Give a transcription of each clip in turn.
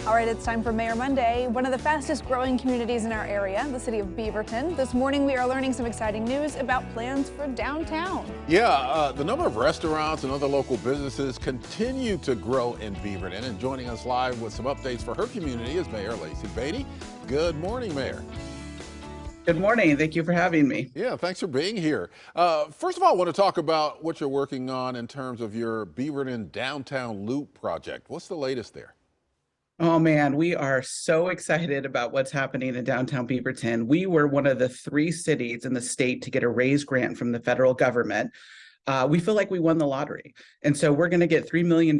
All right, it's time for Mayor Monday. One of the fastest growing communities in our area, the city of Beaverton. This morning, we are learning some exciting news about plans for downtown. Yeah, the number of restaurants and other local businesses continue to grow in Beaverton. And joining us live with some updates for her community is Mayor Lacey. Beaty, good morning, Mayor. Good morning. Thank you for having me. Yeah, thanks for being here. First of all, I want to talk about what you're working on in terms of your Beaverton Downtown Loop project. What's the latest there? Oh man, we are so excited about what's happening in downtown Beaverton. We were one of the 3 cities in the state to get a raise grant from the federal government. We feel like we won the lottery. And so we're going to get $3 million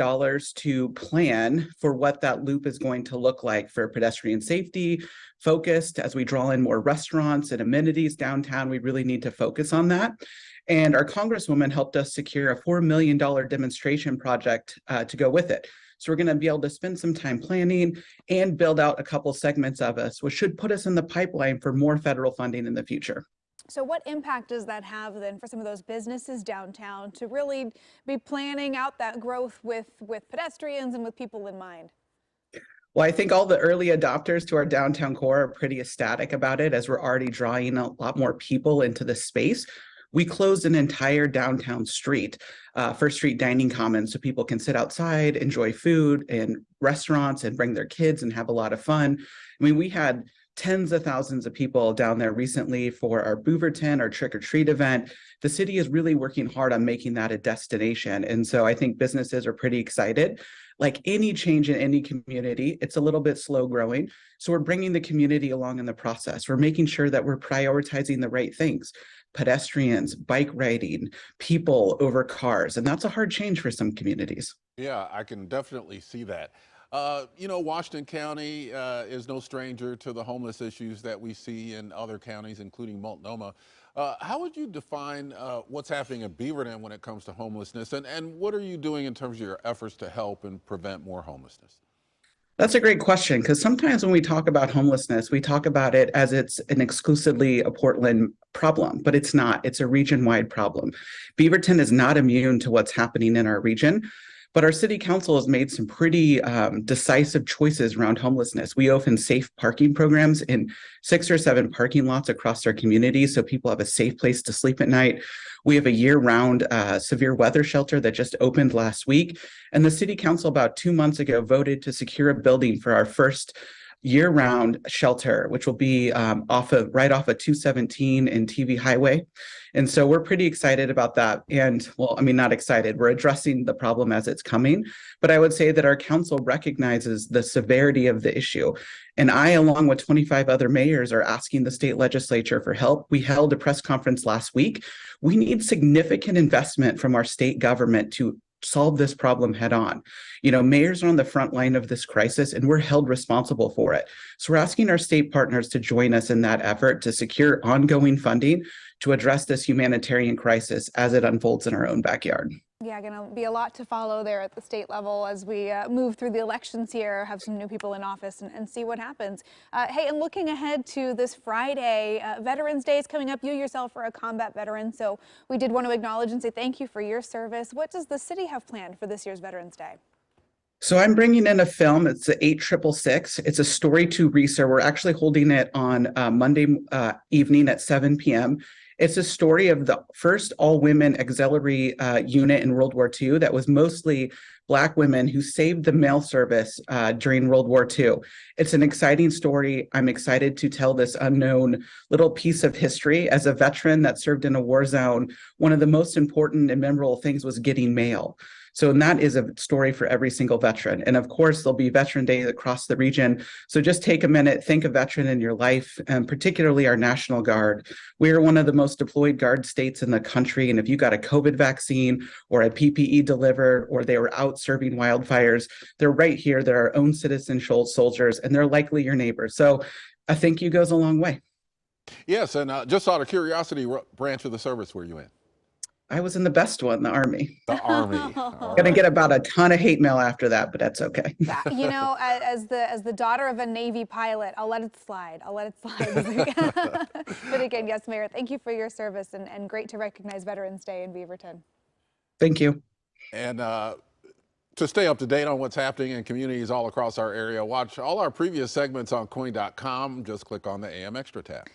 to plan for what that loop is going to look like for pedestrian safety, focused as we draw in more restaurants and amenities downtown. We really need to focus on that. And our Congresswoman helped us secure a $4 million demonstration project to go with it. So we're going to be able to spend some time planning and build out a couple segments of us, which should put us in the pipeline for more federal funding in the future. So what impact does that have then for some of those businesses downtown to really be planning out that growth with pedestrians and with people in mind? Well, I think all the early adopters to our downtown core are pretty ecstatic about it, as we're already drawing a lot more people into the space. We closed an entire downtown street, First Street Dining Commons, so people can sit outside, enjoy food in restaurants and bring their kids and have a lot of fun. I mean, we had tens of thousands of people down there recently for our Beaverton, our trick or treat event. The city is really working hard on making that a destination. And so I think businesses are pretty excited. Like any change in any community, it's a little bit slow growing. So we're bringing the community along in the process. We're making sure that we're prioritizing the right things. Pedestrians, bike riding, people over cars. And that's a hard change for some communities. Yeah, I can definitely see that. Washington County is no stranger to the homeless issues that we see in other counties, including Multnomah. How would you define what's happening in Beaverton when it comes to homelessness? And what are you doing in terms of your efforts to help and prevent more homelessness? That's a great question, because sometimes when we talk about homelessness, we talk about it as it's an exclusively a Portland problem, but it's not. It's a region-wide problem. Beaverton is not immune to what's happening in our region. But our city council has made some pretty decisive choices around homelessness. We open safe parking programs in 6 or 7 parking lots across our community, so people have a safe place to sleep at night. We have a year-round severe weather shelter that just opened last week. And the city council about 2 months ago voted to secure a building for our first year-round shelter, which will be right off of 217 and TV Highway. And so we're pretty excited about that. And well, I mean, not excited. We're addressing the problem as it's coming. But I would say that our council recognizes the severity of the issue. And I, along with 25 other mayors, are asking the state legislature for help. We held a press conference last week. We need significant investment from our state government to solve this problem head on. You know, mayors are on the front line of this crisis, and we're held responsible for it. So we're asking our state partners to join us in that effort to secure ongoing funding to address this humanitarian crisis as it unfolds in our own backyard. Yeah, going to be a lot to follow there at the state level as we move through the elections here, have some new people in office and see what happens. Hey, and looking ahead to this Friday, Veterans Day is coming up. You yourself are a combat veteran, so we did want to acknowledge and say thank you for your service. What does the city have planned for this year's Veterans Day? So I'm bringing in a film. It's the 8666. It's a story to Reeser. We're actually holding it on Monday evening at 7 p.m. It's a story of the first all-women auxiliary unit in World War II that was mostly Black women who saved the mail service during World War II. It's an exciting story. I'm excited to tell this unknown little piece of history. As a veteran that served in a war zone, one of the most important and memorable things was getting mail. So, and that is a story for every single veteran. And of course, there'll be Veteran Day across the region. So just take a minute, think a veteran in your life, and particularly our National Guard. We are one of the most deployed Guard states in the country. And if you got a COVID vaccine or a PPE delivered, or they were out serving wildfires, they're right here. They're our own citizen soldiers, and they're likely your neighbors. So a thank you goes a long way. Yes, and just out of curiosity, what branch of the service were you in? I was in the best one, the Army. The Army. Gonna get about a ton of hate mail after that, but that's okay. You know, as the daughter of a Navy pilot, I'll let it slide. I'll let it slide. But again, yes, Mayor, thank you for your service, and great to recognize Veterans Day in Beaverton. Thank you. And To stay up to date on what's happening in communities all across our area, watch all our previous segments on coin.com. Just click on the AM Extra tab.